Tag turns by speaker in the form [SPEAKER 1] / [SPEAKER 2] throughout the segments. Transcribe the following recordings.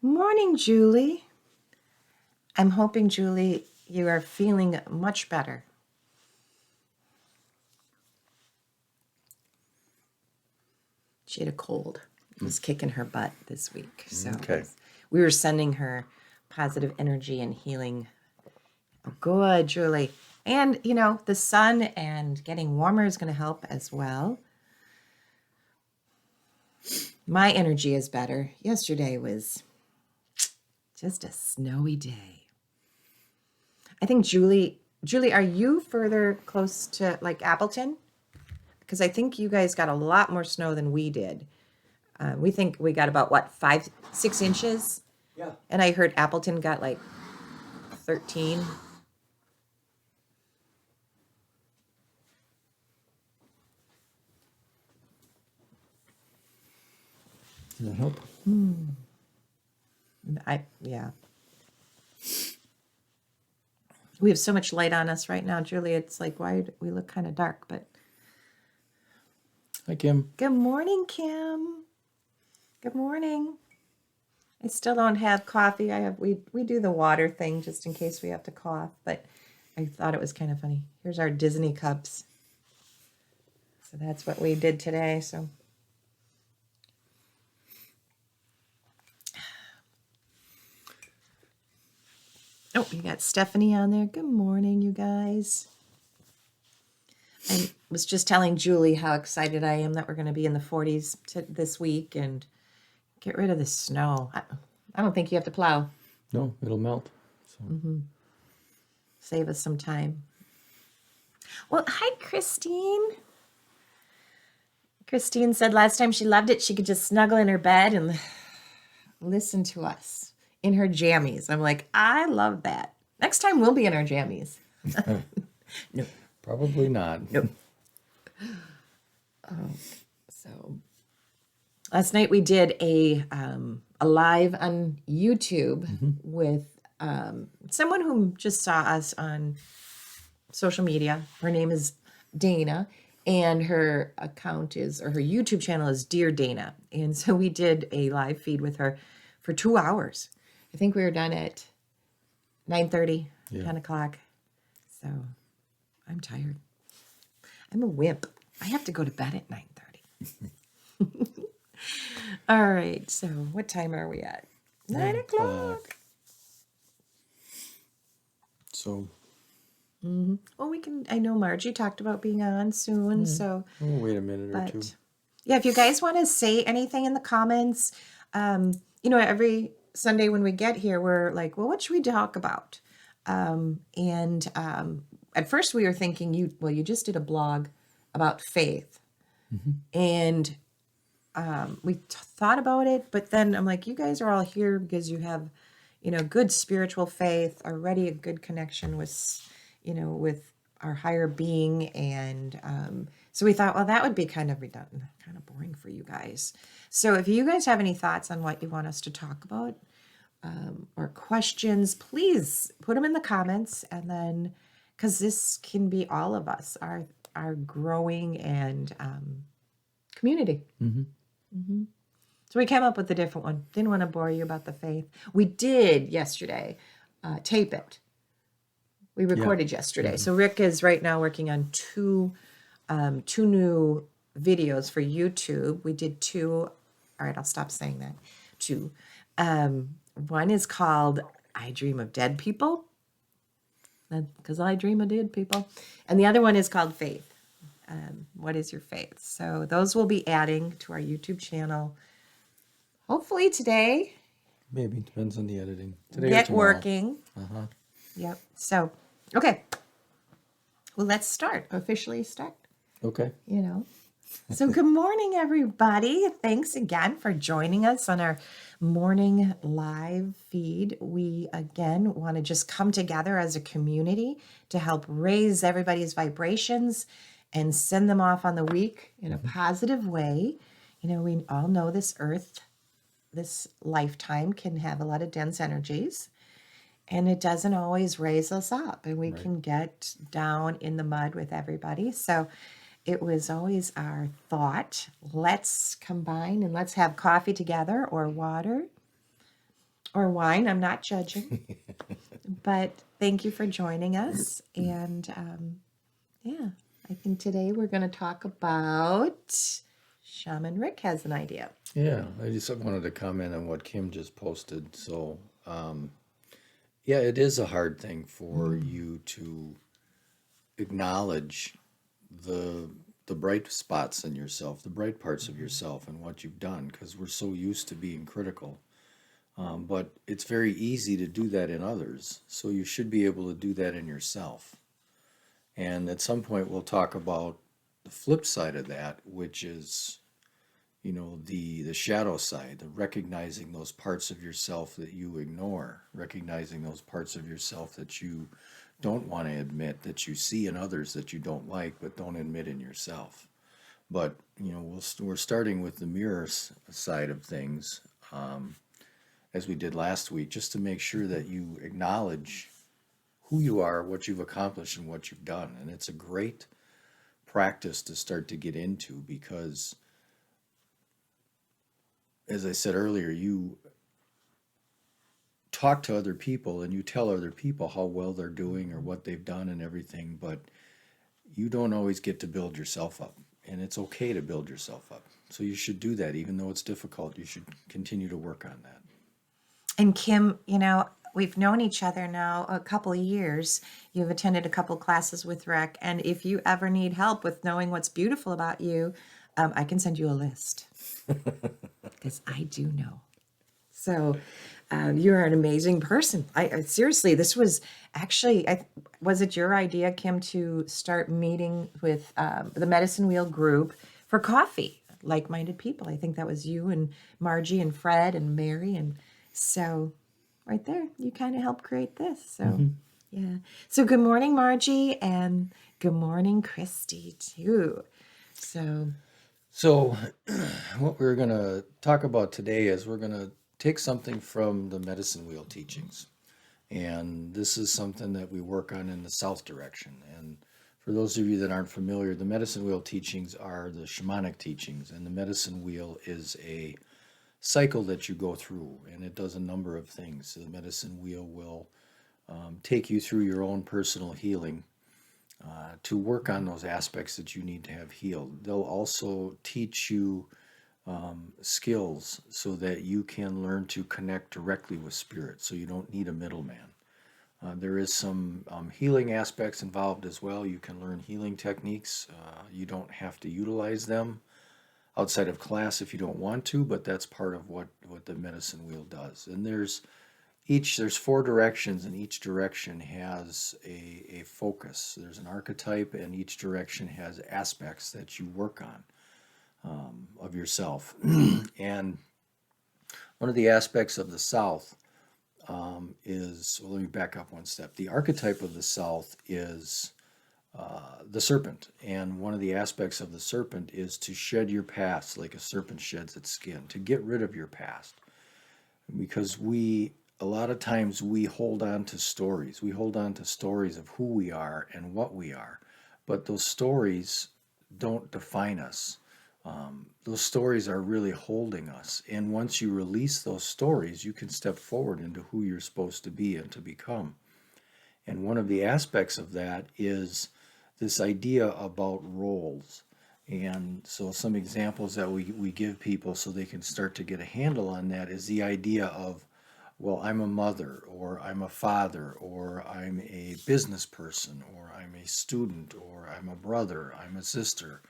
[SPEAKER 1] Morning, Julie. I'm hoping, Julie, you are feeling much better. She had a cold. It was kicking her butt this week. So
[SPEAKER 2] Okay.
[SPEAKER 1] we were sending her positive energy and healing. Oh, good, Julie. And, the sun and getting warmer is going to help as well. My energy is better. Yesterday was just a snowy day. I think, Julie, are you further close to like Appleton? Because I think you guys got a lot more snow than we did. We think we got about, 5-6 inches?
[SPEAKER 2] Yeah.
[SPEAKER 1] And I heard Appleton got like 13.
[SPEAKER 2] Does that help?
[SPEAKER 1] Yeah. We have so much light on us right now, Julie. It's like, why do we look kind of dark? But
[SPEAKER 2] Hi, Kim.
[SPEAKER 1] good morning, Kim. Good morning. I still don't have coffee. We do the water thing just in case we have to cough, but I thought it was kind of funny. Here's our Disney cups. So that's what we did today. So oh, you got Stephanie on there. Good morning, you guys. I was just telling Julie how excited I am that we're going to be in the 40s this week and get rid of the snow. I don't think you have to plow.
[SPEAKER 2] No, it'll melt. So.
[SPEAKER 1] Save us some time. Well, hi, Christine. Christine said last time she loved it, she could just snuggle in her bed and listen to us in her jammies. I'm like, I love that. Next time we'll be in our jammies. No.
[SPEAKER 2] Probably not.
[SPEAKER 1] Nope. So last night we did a live on YouTube with someone who just saw us on social media. Her name is Dana, and her account is, or her YouTube channel is Dear Dana. And so we did a live feed with her for 2 hours. I think we were done at 9:30, 10 o'clock. So I'm tired. I'm a wimp. I have to go to bed at 9:30. All right. So what time are we at? 9 o'clock.
[SPEAKER 2] So.
[SPEAKER 1] Well, we can. I know Margie talked about being on soon. So
[SPEAKER 2] We'll wait a minute or two.
[SPEAKER 1] yeah, if you guys want to say anything in the comments, every Sunday when we get here, we're like, well, what should we talk about? At first we were thinking you just did a blog about faith. And we thought about it, but then I'm like, you guys are all here because you have, good spiritual faith, already a good connection with our higher being. And so we thought, well, that would be kind of redundant, kind of boring for you guys. So if you guys have any thoughts on what you want us to talk about or questions, please put them in the comments. And then, because this can be all of us, our growing and community. So we came up with a different one. Didn't want to bore you about the faith. We did yesterday tape it. We recorded yesterday. So Rick is right now working on two new videos for YouTube. We did 2. All right, I'll stop saying that. 2. One is called I Dream of Dead People, because I dream of dead people. And the other one is called Faith. What is your faith? So those will be adding to our YouTube channel. Hopefully today.
[SPEAKER 2] Maybe. Depends on the editing. Today
[SPEAKER 1] Get working.
[SPEAKER 2] Uh-huh.
[SPEAKER 1] Yep. So, okay. Well, let's officially start.
[SPEAKER 2] Okay.
[SPEAKER 1] So good morning, everybody. Thanks again for joining us on our morning live feed. We, again, want to just come together as a community to help raise everybody's vibrations and send them off on the week in a positive way. We all know this earth, this lifetime can have a lot of dense energies, and it doesn't always raise us up, and we can get down in the mud with everybody. So it was always our thought, let's combine and let's have coffee together or water or wine. I'm not judging. But thank you for joining us. And yeah, I think today we're going to talk about Shaman Rick has an idea.
[SPEAKER 2] Yeah, I just wanted to comment on what Kim just posted. So, yeah, it is a hard thing for you to acknowledge the the bright spots in yourself, the bright parts of yourself, and what you've done, because we're so used to being critical. But it's very easy to do that in others, so you should be able to do that in yourself. And at some point, we'll talk about the flip side of that, which is, the shadow side, the recognizing those parts of yourself that you ignore, recognizing those parts of yourself that you don't want to admit, that you see in others that you don't like but don't admit in yourself. But we're starting with the side of things, as we did last week, just to make sure that you acknowledge who you are, what you've accomplished, and what you've done. And it's a great practice to start to get into, because as I said earlier, you talk to other people and you tell other people how well they're doing or what they've done and everything, but you don't always get to build yourself up. And it's okay to build yourself up. So you should do that. Even though it's difficult, you should continue to work on that.
[SPEAKER 1] And Kim, we've known each other now a couple of years. You've attended a couple classes with Rick. And if you ever need help with knowing what's beautiful about you, I can send you a list because I do know. So you're an amazing person. I seriously, this was actually, was it your idea, Kim, to start meeting with the Medicine Wheel group for coffee, like-minded people? I think that was you and Margie and Fred and Mary. And so right there, you kind of helped create this. So yeah. So good morning, Margie, and good morning, Christy, too.
[SPEAKER 2] So what we're going to talk about today is we're going to take something from the Medicine Wheel teachings. And this is something that we work on in the south direction. And for those of you that aren't familiar, the Medicine Wheel teachings are the shamanic teachings. And the Medicine Wheel is a cycle that you go through, and it does a number of things. So the Medicine Wheel will take you through your own personal healing to work on those aspects that you need to have healed. They'll also teach you skills so that you can learn to connect directly with spirit, so you don't need a middleman. There is some healing aspects involved as well. You can learn healing techniques. You don't have to utilize them outside of class if you don't want to, but that's part of what the Medicine Wheel does. And there's 4 directions, and each direction has a focus. There's an archetype, and each direction has aspects that you work on of yourself. And one of the aspects of the South is, well, let me back up one step. The archetype of the South is the serpent. And one of the aspects of the serpent is to shed your past like a serpent sheds its skin, to get rid of your past. Because a lot of times we hold on to stories. We hold on to stories of who we are and what we are. But those stories don't define us. Those stories are really holding us. And once you release those stories, you can step forward into who you're supposed to be and to become. And one of the aspects of that is this idea about roles. And so some examples that we give people so they can start to get a handle on that is the idea of, well, I'm a mother, or I'm a father, or I'm a business person, or I'm a student, or I'm a brother, I'm a sister,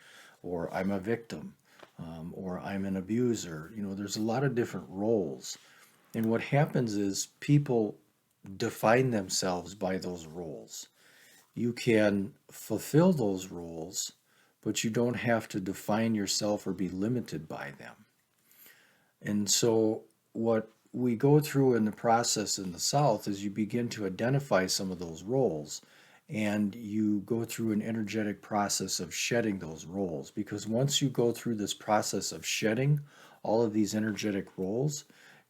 [SPEAKER 2] or I'm a victim, or I'm an abuser. There's a lot of different roles. And what happens is people define themselves by those roles. You can fulfill those roles, but you don't have to define yourself or be limited by them. And so what we go through in the process in the South is you begin to identify some of those roles, and you go through an energetic process of shedding those roles. Because once you go through this process of shedding all of these energetic roles,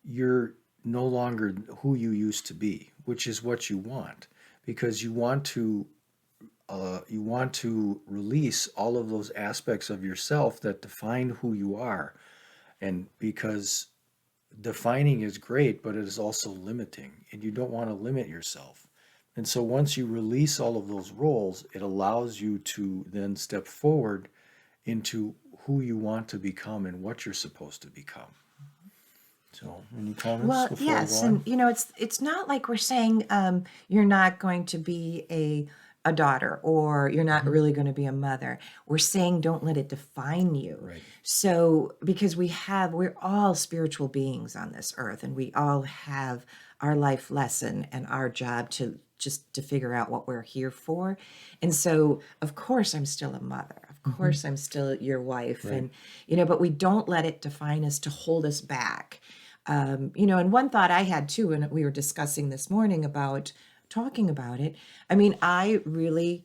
[SPEAKER 2] you're no longer who you used to be, which is what you want, because you want to release all of those aspects of yourself that define who you are. And because defining is great, but it is also limiting, and you don't want to limit yourself. And so once you release all of those roles, it allows you to then step forward into who you want to become and what you're supposed to become. So, any comments
[SPEAKER 1] Well,
[SPEAKER 2] before I go
[SPEAKER 1] yes,
[SPEAKER 2] on?
[SPEAKER 1] and it's not like we're saying you're not going to be a daughter or you're not
[SPEAKER 2] Mhm.
[SPEAKER 1] really going to be a mother. We're saying don't let it define you.
[SPEAKER 2] Right.
[SPEAKER 1] So because we're all spiritual beings on this earth, and we all have our life lesson and our job to just to figure out what we're here for. And so, of course, I'm still a mother. Of
[SPEAKER 2] Hmm.
[SPEAKER 1] course, I'm still your wife,
[SPEAKER 2] Right.
[SPEAKER 1] and but we don't let it define us to hold us back. And one thought I had too, and we were discussing this morning about talking about it. I mean, I really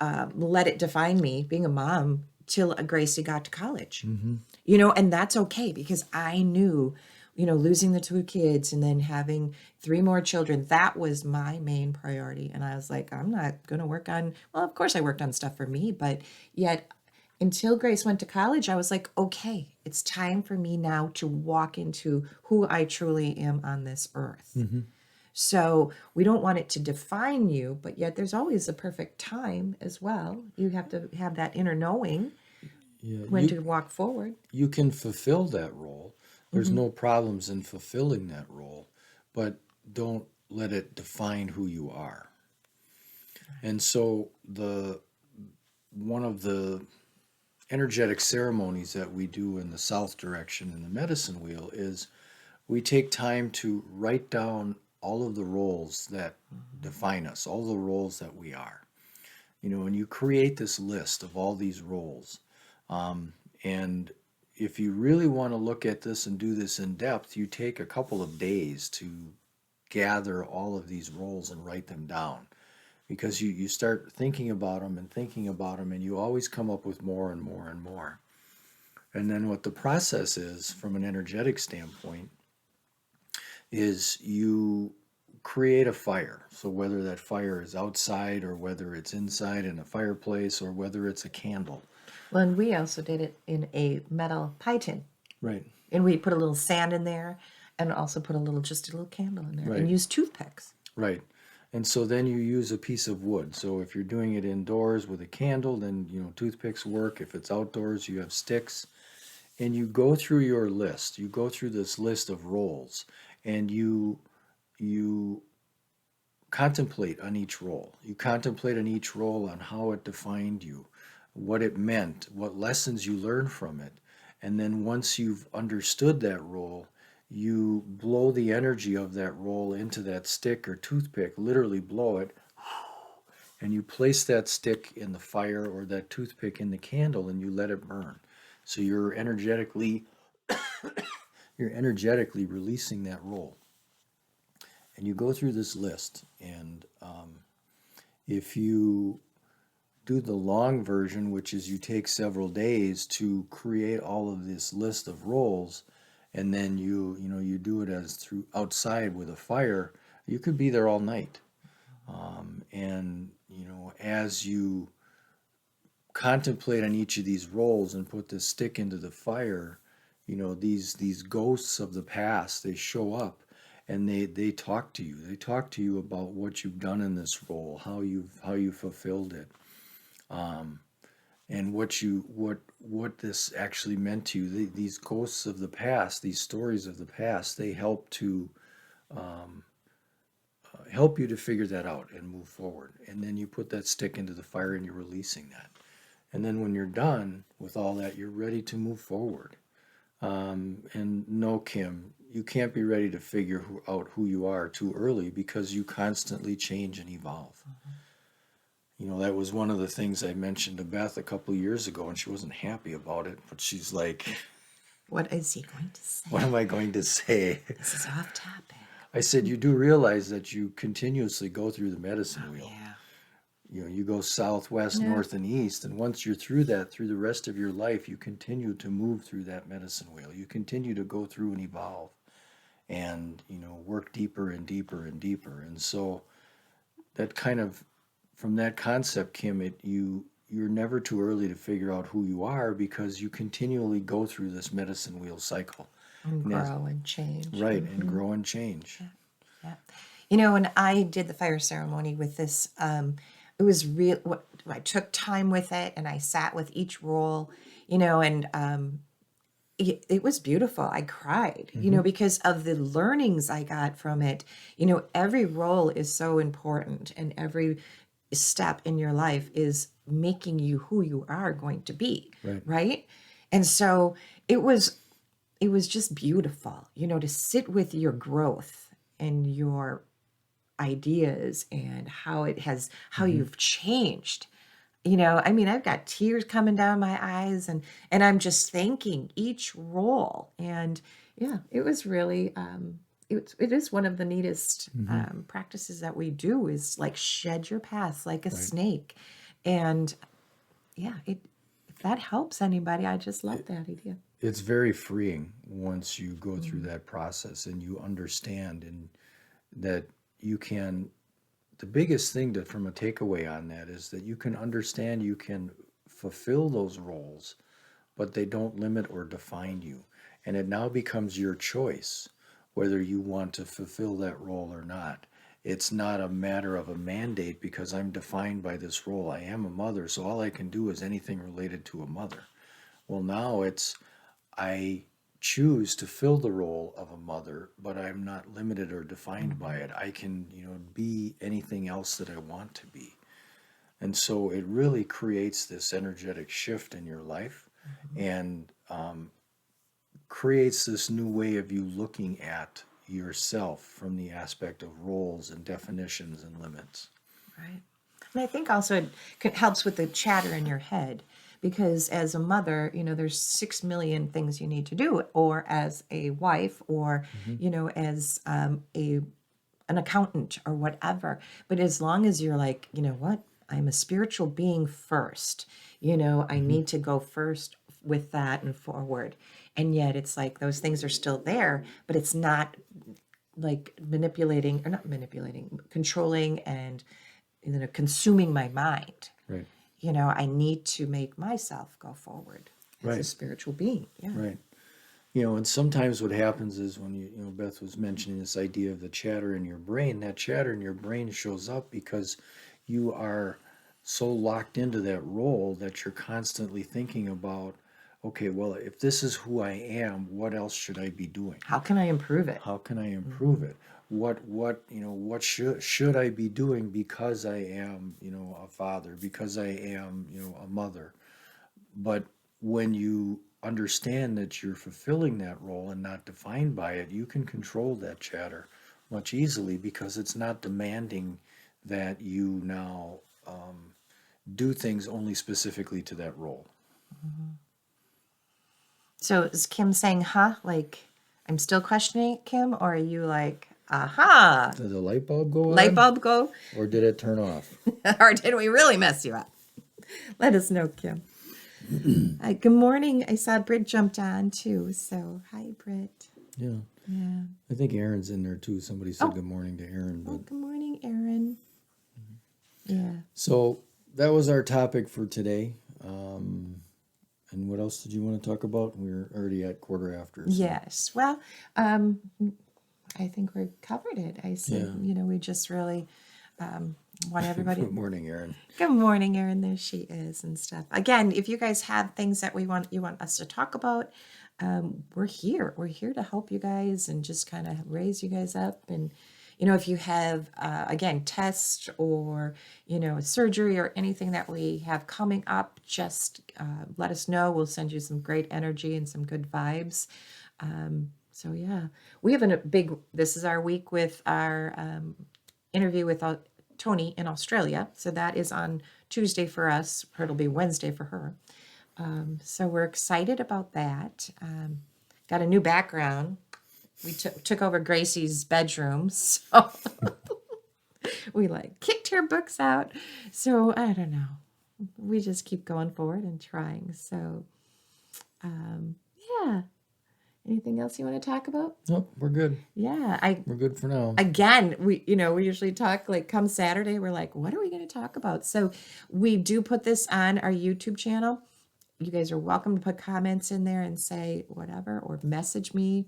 [SPEAKER 1] let it define me being a mom till Gracie got to college,
[SPEAKER 2] Hmm.
[SPEAKER 1] and that's okay because I knew, losing the two kids and then having three more children, that was my main priority. And I was like, I'm not going to work on, well, of course I worked on stuff for me, but yet until Grace went to college, I was like, okay, it's time for me now to walk into who I truly am on this earth.
[SPEAKER 2] Hmm.
[SPEAKER 1] So we don't want it to define you, but yet there's always a perfect time as well. You have to have that inner knowing
[SPEAKER 2] Yeah,
[SPEAKER 1] when to walk forward.
[SPEAKER 2] you can fulfill that role. There's
[SPEAKER 1] Hmm.
[SPEAKER 2] no problems in fulfilling that role, but don't let it define who you are. And so the one of the energetic ceremonies that we do in the south direction in the medicine wheel is we take time to write down all of the roles that define us, all the roles that we are. And you create this list of all these roles. And if you really want to look at this and do this in depth, you take a couple of days to gather all of these roles and write them down because you start thinking about them and thinking about them, and you always come up with more and more and more. And then what the process is from an energetic standpoint is you create a fire. So whether that fire is outside or whether it's inside in a fireplace or whether it's a candle.
[SPEAKER 1] Well, and we also did it in a metal pie tin,
[SPEAKER 2] Right.
[SPEAKER 1] and we put a little sand in there, and also put just a little candle in there, and
[SPEAKER 2] Right.
[SPEAKER 1] used toothpicks.
[SPEAKER 2] Right. And so then you use a piece of wood. So if you're doing it indoors with a candle, then toothpicks work. If it's outdoors, you have sticks. And you go through your list. You go through this list of roles, and you contemplate on each role. You contemplate on each role on how it defined you, what it meant, what lessons you learned from it. And then once you've understood that role, you blow the energy of that role into that stick or toothpick, literally blow it, and you place that stick in the fire or that toothpick in the candle and you let it burn. So you're energetically releasing that role. And you go through this list, and if you do the long version, which is you take several days to create all of this list of roles, and then you do it as through outside with a fire. You could be there all night, and as you contemplate on each of these roles and put this stick into the fire, these ghosts of the past, they show up, and they talk to you. They talk to you about what you've done in this role, how you fulfilled it, and what this actually meant to you. These ghosts of the past, these stories of the past, they help you to figure that out and move forward. And then you put that stick into the fire and you're releasing that. And then when you're done with all that, you're ready to move forward. And no, Kim, you can't be ready to figure out who you are too early because you constantly change and evolve. That was one of the things I mentioned to Beth a couple of years ago, and she wasn't happy about it. But she's like,
[SPEAKER 1] What is he going to say?
[SPEAKER 2] "What am I going to say?"
[SPEAKER 1] This is off topic.
[SPEAKER 2] I said, "You do realize that you continuously go through the medicine
[SPEAKER 1] Oh,
[SPEAKER 2] wheel.
[SPEAKER 1] yeah.
[SPEAKER 2] You go south, west,
[SPEAKER 1] Yeah.
[SPEAKER 2] north, and east, and once you're through that, through the rest of your life, you continue to move through that medicine wheel. You continue to go through and evolve, and work deeper and deeper and deeper. And so that kind of from that concept, Kim, you're never too early to figure out who you are because you continually go through this medicine wheel cycle.
[SPEAKER 1] And
[SPEAKER 2] And as,
[SPEAKER 1] grow and change.
[SPEAKER 2] right, and grow and change.
[SPEAKER 1] Yeah. When I did the fire ceremony with this, it was real. I took time with it, and I sat with each role, and it was beautiful. I cried, because of the learnings I got from it. Every role is so important, and every step in your life is making you who you are going to be,
[SPEAKER 2] Right.
[SPEAKER 1] right? And so it was just beautiful, to sit with your growth and your ideas and how you've changed. I mean, I've got tears coming down my eyes, and I'm just thanking each role. And yeah, it was really it is one of the neatest practices that we do, is like shed your past like a
[SPEAKER 2] Right.
[SPEAKER 1] snake. And yeah, if that helps anybody, I just love that idea.
[SPEAKER 2] It's very freeing once you go through that process and you understand and that you can. The biggest thing that from a takeaway on that is that you can understand you can fulfill those roles, but they don't limit or define you. And it now becomes your choice whether you want to fulfill that role or not. It's not a matter of a mandate because I'm defined by this role. I am a mother, so all I can do is anything related to a mother. Well, now it's I choose to fill the role of a mother, but I'm not limited or defined by it. I can, be anything else that I want to be. And so it really creates this energetic shift in your life and creates this new way of you looking at yourself from the aspect of roles and definitions and limits.
[SPEAKER 1] Right. And I think also helps with the chatter in your head, because as a mother, there's 6 million things you need to do, or as a wife, or, as an accountant or whatever. But as long as you're like, what? I'm a spiritual being first. I need to go first with that and forward. And yet it's like those things are still there, but it's not like controlling and consuming my mind.
[SPEAKER 2] Right.
[SPEAKER 1] I need to make myself go forward as a
[SPEAKER 2] Right.
[SPEAKER 1] spiritual being. Yeah.
[SPEAKER 2] Right. And sometimes what happens is when Beth was mentioning this idea of the chatter in your brain, that chatter in your brain shows up because you are so locked into that role that you're constantly thinking about, okay, well, if this is who I am, what else should I be doing?
[SPEAKER 1] How can I improve it?
[SPEAKER 2] How can I improve it? What should I be doing because I am, a father, because I am, a mother? But when you understand that you're fulfilling that role and not defined by it, you can control that chatter much easily because it's not demanding that you now do things only specifically to that role.
[SPEAKER 1] So is Kim saying, huh? Like, I'm still questioning it, Kim? Or are you like, aha,
[SPEAKER 2] Did the light bulb go on?
[SPEAKER 1] light bulb go?
[SPEAKER 2] Or did it turn off?
[SPEAKER 1] Or did we really mess you up? Let us know, Kim. Good morning. I saw Britt jumped on too. So hi, Britt.
[SPEAKER 2] Yeah.
[SPEAKER 1] Yeah.
[SPEAKER 2] I think Aaron's in there too. Somebody said
[SPEAKER 1] Oh.
[SPEAKER 2] good morning to Aaron.
[SPEAKER 1] Oh,
[SPEAKER 2] But
[SPEAKER 1] good morning, Aaron. Yeah.
[SPEAKER 2] so that was our topic for today. And what else did you want to talk about? We're already at quarter after. So.
[SPEAKER 1] Yes. Well, I think we covered it. I said, we just really want everybody.
[SPEAKER 2] Good morning, Aaron.
[SPEAKER 1] Good morning, Erin. There she is and stuff. Again, if you guys have things that you want us to talk about, we're here. We're here to help you guys and just kind of raise you guys up. And if you have again tests or surgery or anything that we have coming up, just let us know. We'll send you some great energy and some good vibes. So yeah, we have this is our week with our interview with Tony in Australia. So that is on Tuesday for us, or it'll be Wednesday for her. So we're excited about that. Got a new background. We took over Gracie's bedroom. So we kicked her books out. So I don't know. We just keep going forward and trying. So yeah. Anything else you want to talk about?
[SPEAKER 2] Nope, we're good.
[SPEAKER 1] Yeah,
[SPEAKER 2] We're good for now.
[SPEAKER 1] again, we usually talk come Saturday, we're like, what are we going to talk about? So we do put this on our YouTube channel, you guys are welcome to put comments in there and say whatever, or message me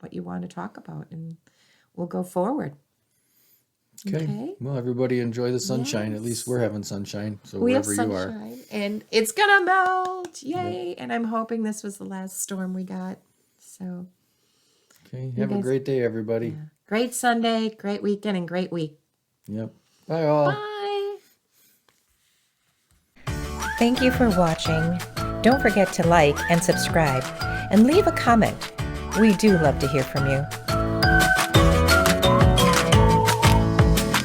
[SPEAKER 1] what you want to talk about, and we'll go forward.
[SPEAKER 2] Okay. Well, everybody enjoy the sunshine. At least
[SPEAKER 1] Yes.
[SPEAKER 2] we're having sunshine. So
[SPEAKER 1] We have
[SPEAKER 2] wherever you are.
[SPEAKER 1] sunshine, and it's gonna melt. Yay. And I'm hoping this was the last storm we got. So
[SPEAKER 2] Okay. Have a
[SPEAKER 1] guys-
[SPEAKER 2] great day, everybody.
[SPEAKER 1] yeah. Great Sunday, great weekend, and great week.
[SPEAKER 2] Yep. Bye all.
[SPEAKER 1] Bye.
[SPEAKER 3] Thank you for watching. Don't forget to like and subscribe and leave a comment. We do love to hear from you.